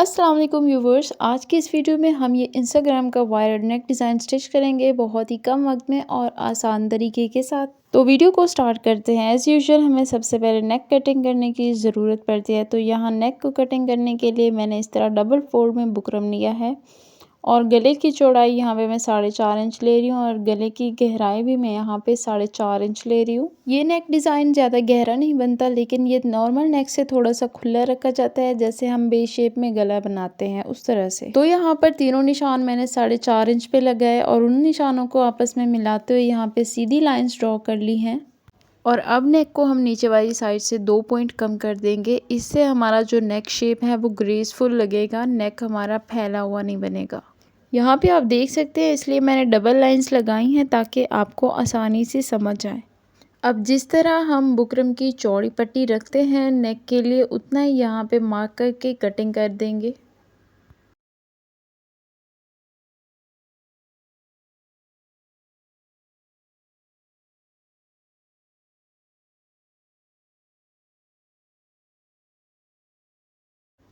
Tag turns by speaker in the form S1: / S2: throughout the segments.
S1: अस्सलाम वालेकुम व्यूवर्स। आज की इस वीडियो में हम ये इंस्टाग्राम का वायरल नेक डिज़ाइन स्टिच करेंगे बहुत ही कम वक्त में और आसान तरीके के साथ। तो वीडियो को स्टार्ट करते हैं। एज़ यूजुअल हमें सबसे पहले नेक कटिंग करने की ज़रूरत पड़ती है। तो यहाँ नेक को कटिंग करने के लिए मैंने इस तरह डबल फोल्ड में बुकरम लिया है और गले की चौड़ाई यहाँ पे मैं 4.5 इंच ले रही हूँ और गले की गहराई भी मैं यहाँ पे 4.5 इंच ले रही हूँ। ये नेक डिज़ाइन ज़्यादा गहरा नहीं बनता, लेकिन ये नॉर्मल नेक से थोड़ा सा खुला रखा जाता है, जैसे हम बे शेप में गला बनाते हैं उस तरह से। तो यहाँ पर तीनों निशान मैंने 4.5 इंच पे लगाए और उन निशानों को आपस में मिलाते हुए यहाँ पे सीधी लाइन्स ड्रॉ कर ली हैं। और अब नेक को हम नीचे वाली साइड से 2 पॉइंट कम कर देंगे। इससे हमारा जो नेक शेप है वो ग्रेसफुल लगेगा, नेक हमारा फैला हुआ नहीं बनेगा। यहाँ पे आप देख सकते हैं, इसलिए मैंने डबल लाइंस लगाई हैं ताकि आपको आसानी से समझ आए। अब जिस तरह हम बुकरम की चौड़ी पट्टी रखते हैं नेक के लिए, उतना ही यहाँ पे मार्क करके कटिंग कर देंगे।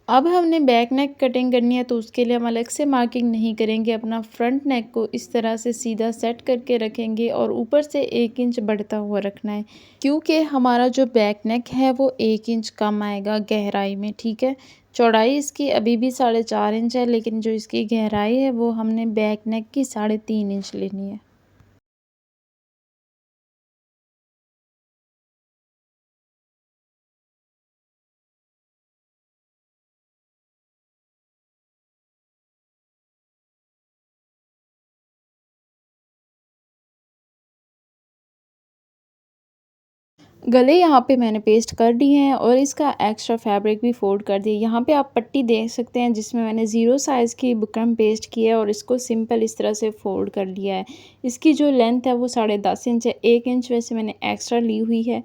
S1: अब हमने बैक नेक कटिंग करनी है, तो उसके लिए हम अलग से मार्किंग नहीं करेंगे। अपना फ्रंट नेक को इस तरह से सीधा सेट करके रखेंगे और ऊपर से 1 इंच बढ़ता हुआ रखना है, क्योंकि हमारा जो बैक नेक है वो 1 इंच कम आएगा गहराई में। ठीक है, चौड़ाई इसकी अभी भी 4.5 इंच है, लेकिन जो इसकी गहराई है वो हमने बैक नेक की 3.5 इंच लेनी है। गले यहाँ पे मैंने पेस्ट कर दिए हैं और इसका एक्स्ट्रा फैब्रिक भी फोल्ड कर दिया। यहाँ पे आप पट्टी देख सकते हैं जिसमें मैंने 0 साइज़ की बुकरम पेस्ट की है और इसको सिंपल इस तरह से फोल्ड कर लिया है। इसकी जो लेंथ है वो 10.5 इंच है, 1 इंच वैसे मैंने एक्स्ट्रा ली हुई है।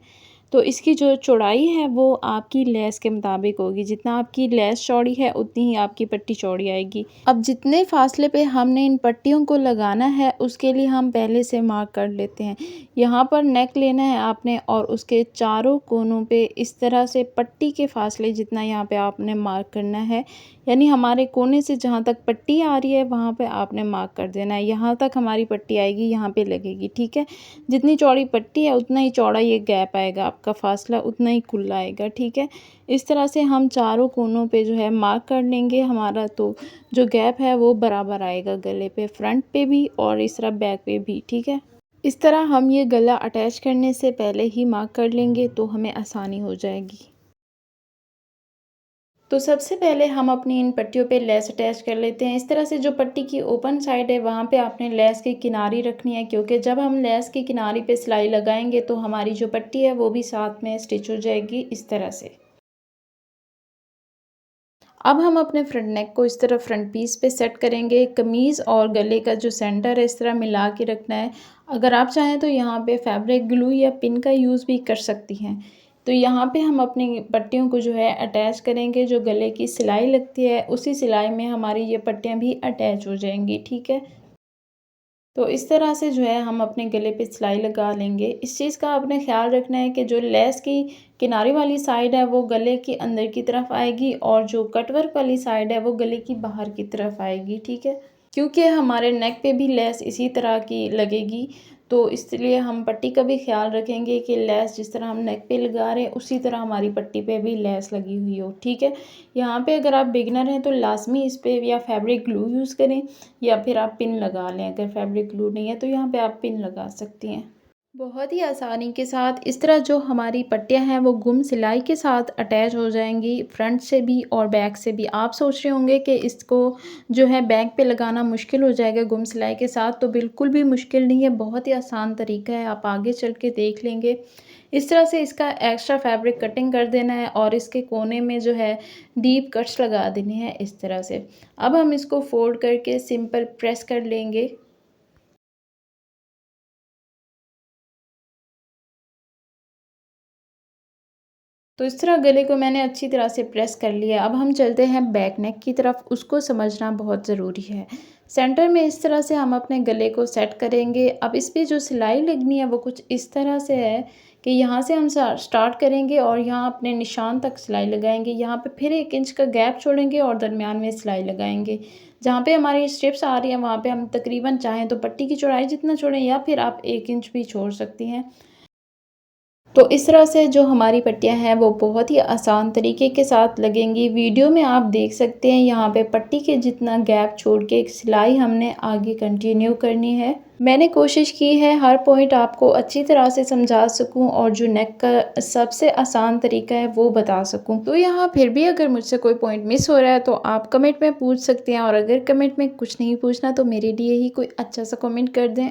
S1: तो इसकी जो चौड़ाई है वो आपकी लेस के मुताबिक होगी। जितना आपकी लेस चौड़ी है उतनी ही आपकी पट्टी चौड़ी आएगी। अब जितने फासले पे हमने इन पट्टियों को लगाना है उसके लिए हम पहले से मार्क कर लेते हैं। यहाँ पर नेक लेना है आपने और उसके चारों कोनों पे इस तरह से पट्टी के फासले जितना यहाँ पे आपने मार्क करना है, यानी हमारे कोने से जहाँ तक पट्टी आ रही है वहाँ पे आपने मार्क कर देना है। यहाँ तक हमारी पट्टी आएगी, यहाँ पे लगेगी। ठीक है, जितनी चौड़ी पट्टी है उतना ही चौड़ा ये गैप आएगा, आपका फासला उतना ही खुला आएगा। ठीक है, इस तरह से हम चारों कोनों पे जो है मार्क कर लेंगे। हमारा तो जो गैप है वो बराबर आएगा गले पे, फ्रंट पे भी और इस तरह बैक पे भी। ठीक है, इस तरह हम ये गला अटैच करने से पहले ही मार्क कर लेंगे तो हमें आसानी हो जाएगी। तो सबसे पहले हम अपनी इन पट्टियों पे लेस अटैच कर लेते हैं। इस तरह से जो पट्टी की ओपन साइड है वहाँ पे आपने लेस की किनारी रखनी है, क्योंकि जब हम लेस की किनारी पे सिलाई लगाएंगे तो हमारी जो पट्टी है वो भी साथ में स्टिच हो जाएगी इस तरह से। अब हम अपने फ्रंट नेक को इस तरह फ्रंट पीस पे सेट करेंगे। कमीज़ और गले का जो सेंटर है इस तरह मिला के रखना है। अगर आप चाहें तो यहाँ पे फैब्रिक ग्लू या पिन का यूज़ भी कर सकती हैं। तो यहाँ पे हम अपनी पट्टियों को जो है अटैच करेंगे। जो गले की सिलाई लगती है उसी सिलाई में हमारी ये पट्टियाँ भी अटैच हो जाएंगी। ठीक है, तो इस तरह से जो है हम अपने गले पे सिलाई लगा लेंगे। इस चीज़ का आपने ख़्याल रखना है कि जो लेस की किनारे वाली साइड है वो गले के अंदर की तरफ आएगी और जो कटवर्क वाली साइड है वो गले की बाहर की तरफ आएगी। ठीक है, क्योंकि हमारे नेक पे भी लेस इसी तरह की लगेगी, तो इसलिए हम पट्टी का भी ख्याल रखेंगे कि लेस जिस तरह हम नेक पे लगा रहे हैं उसी तरह हमारी पट्टी पे भी लेस लगी हुई हो। ठीक है, यहाँ पे अगर आप बिगिनर हैं तो लाजमी इस पे या फैब्रिक ग्लू यूज़ करें या फिर आप पिन लगा लें। अगर फैब्रिक ग्लू नहीं है तो यहाँ पे आप पिन लगा सकती हैं। बहुत ही आसानी के साथ इस तरह जो हमारी पट्टियाँ हैं वो गुम सिलाई के साथ अटैच हो जाएंगी, फ्रंट से भी और बैक से भी। आप सोच रहे होंगे कि इसको जो है बैक पे लगाना मुश्किल हो जाएगा गुम सिलाई के साथ, तो बिल्कुल भी मुश्किल नहीं है, बहुत ही आसान तरीका है, आप आगे चल के देख लेंगे। इस तरह से इसका एक्स्ट्रा फैब्रिक कटिंग कर देना है और इसके कोने में जो है डीप कट्स लगा देने हैं इस तरह से। अब हम इसको फोल्ड करके सिंपल प्रेस कर लेंगे। तो इस तरह गले को मैंने अच्छी तरह से प्रेस कर लिया। अब हम चलते हैं बैक नेक की तरफ, उसको समझना बहुत ज़रूरी है। सेंटर में इस तरह से हम अपने गले को सेट करेंगे। अब इस पे जो सिलाई लगनी है वो कुछ इस तरह से है कि यहाँ से हम स्टार्ट करेंगे और यहाँ अपने निशान तक सिलाई लगाएंगे। यहाँ पे फिर 1 इंच का गैप छोड़ेंगे और दरमियान में सिलाई लगाएंगे। जहाँ पे हमारी स्ट्रिप्स आ रही हैं वहाँ पे हम तकरीबन चाहें तो पट्टी की चौड़ाई जितना छोड़ें या फिर आप 1 इंच भी छोड़ सकती हैं। तो इस तरह से जो हमारी पट्टियाँ हैं वो बहुत ही आसान तरीके के साथ लगेंगी। वीडियो में आप देख सकते हैं यहाँ पे पट्टी के जितना गैप छोड़ के एक सिलाई हमने आगे कंटिन्यू करनी है। मैंने कोशिश की है हर पॉइंट आपको अच्छी तरह से समझा सकूं और जो नेक का सबसे आसान तरीका है वो बता सकूं। तो यहाँ फिर भी अगर मुझसे कोई पॉइंट मिस हो रहा है तो आप कमेंट में पूछ सकते हैं, और अगर कमेंट में कुछ नहीं पूछना तो मेरे लिए ही कोई अच्छा सा कमेंट कर दें।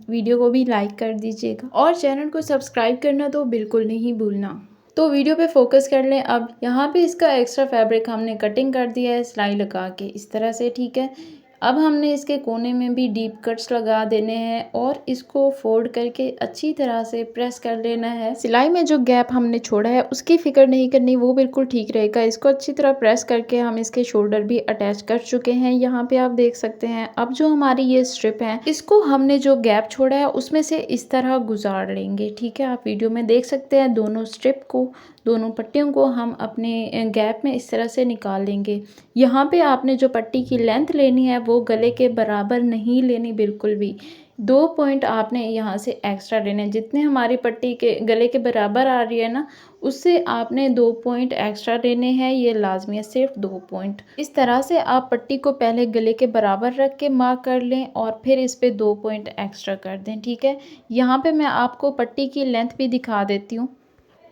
S1: वीडियो को भी लाइक कर दीजिएगा और चैनल को सब्सक्राइब करना तो बिल्कुल नहीं भूलना। तो वीडियो पे फोकस कर लें। अब यहाँ पे इसका एक्स्ट्रा फैब्रिक हमने कटिंग कर दिया है सिलाई लगा के इस तरह से, ठीक है। अब हमने इसके कोने में भी डीप कट्स लगा देने हैं और इसको फोल्ड करके अच्छी तरह से प्रेस कर लेना है। सिलाई में जो गैप हमने छोड़ा है उसकी फिक्र नहीं करनी, वो बिल्कुल ठीक रहेगा। इसको अच्छी तरह प्रेस करके हम इसके शोल्डर भी अटैच कर चुके हैं। यहाँ पे आप देख सकते हैं। अब जो हमारी ये स्ट्रिप है इसको हमने जो गैप छोड़ा है उसमें से इस तरह गुजार लेंगे, ठीक है। आप वीडियो में देख सकते हैं दोनों स्ट्रिप को, दोनों पट्टियों को हम अपने गैप में इस तरह से निकाल लेंगे। यहाँ पे आपने जो पट्टी की लेंथ लेनी है वो गले के बराबर नहीं लेनी बिल्कुल भी। 2 पॉइंट आपने यहाँ से एक्स्ट्रा लेने, जितने हमारी पट्टी के गले के बराबर आ रही है ना उससे आपने 2 पॉइंट एक्स्ट्रा लेने हैं। ये लाजमी है, सिर्फ 2 पॉइंट। इस तरह से आप पट्टी को पहले गले के बराबर रख के मार्क कर लें और फिर इस पे 2 पॉइंट एक्स्ट्रा कर दें, ठीक है। यहाँ पे मैं आपको पट्टी की लेंथ भी दिखा देती हूँ।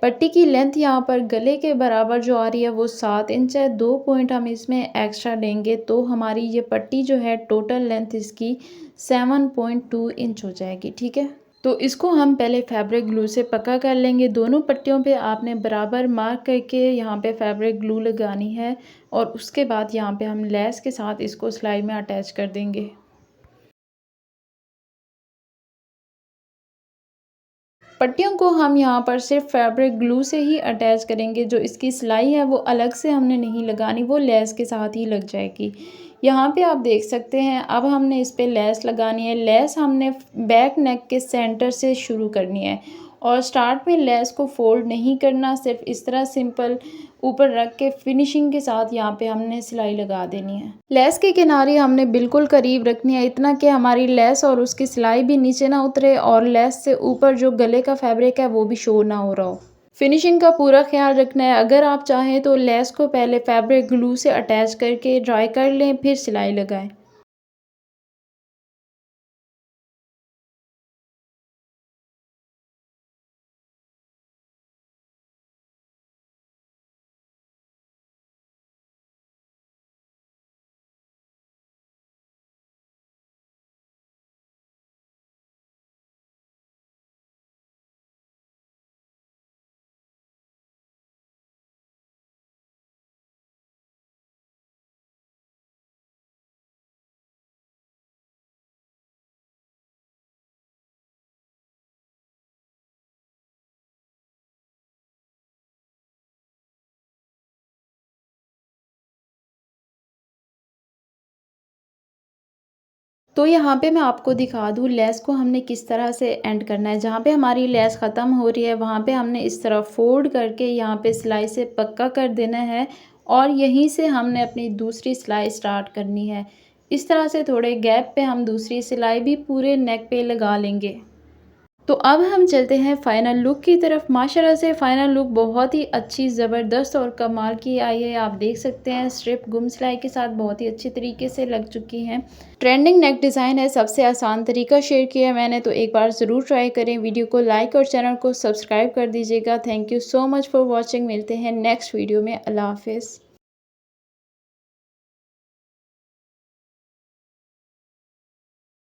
S1: पट्टी की लेंथ यहाँ पर गले के बराबर जो आ रही है वो 7 इंच है। 2 पॉइंट हम इसमें एक्स्ट्रा लेंगे तो हमारी ये पट्टी जो है टोटल लेंथ इसकी 7.2 इंच हो जाएगी, ठीक है। तो इसको हम पहले फैब्रिक ग्लू से पक्का कर लेंगे। दोनों पट्टियों पे आपने बराबर मार्क करके यहाँ पे फैब्रिक ग्लू लगानी है और उसके बाद यहाँ पे हम लेस के साथ इसको सिलाई में अटैच कर देंगे। पट्टियों को हम यहाँ पर सिर्फ फैब्रिक ग्लू से ही अटैच करेंगे। जो इसकी सिलाई है वो अलग से हमने नहीं लगानी, वो लेस के साथ ही लग जाएगी। यहाँ पे आप देख सकते हैं। अब हमने इस पे लेस लगानी है। लेस हमने बैक नेक के सेंटर से शुरू करनी है और स्टार्ट में लेस को फोल्ड नहीं करना, सिर्फ इस तरह सिंपल ऊपर रख के फिनिशिंग के साथ यहाँ पे हमने सिलाई लगा देनी है। लेस के किनारे हमने बिल्कुल करीब रखनी है, इतना कि हमारी लेस और उसकी सिलाई भी नीचे ना उतरे और लेस से ऊपर जो गले का फैब्रिक है वो भी शो ना हो रहा हो। फिनिशिंग का पूरा ख्याल रखना है। अगर आप चाहें तो लेस को पहले फैब्रिक ग्लू से अटैच करके ड्राई कर लें, फिर सिलाई लगाएं। तो यहाँ पे मैं आपको दिखा दूँ लेस को हमने किस तरह से एंड करना है। जहाँ पे हमारी लेस ख़त्म हो रही है वहाँ पे हमने इस तरह फोल्ड करके यहाँ पे सिलाई से पक्का कर देना है और यहीं से हमने अपनी दूसरी सिलाई स्टार्ट करनी है। इस तरह से थोड़े गैप पे हम दूसरी सिलाई भी पूरे नेक पे लगा लेंगे। तो अब हम चलते हैं फाइनल लुक की तरफ। माशाल्लाह से फाइनल लुक बहुत ही अच्छी, ज़बरदस्त और कमाल की आई है। आप देख सकते हैं स्ट्रिप गुम सिलाई के साथ बहुत ही अच्छी तरीके से लग चुकी हैं। ट्रेंडिंग नेक डिज़ाइन है, सबसे आसान तरीका शेयर किया है मैंने, तो एक बार ज़रूर ट्राई करें। वीडियो को लाइक और चैनल को सब्सक्राइब कर दीजिएगा। Thank you so much for watching. मिलते हैं नेक्स्ट वीडियो में। अल्लाह हाफिज़।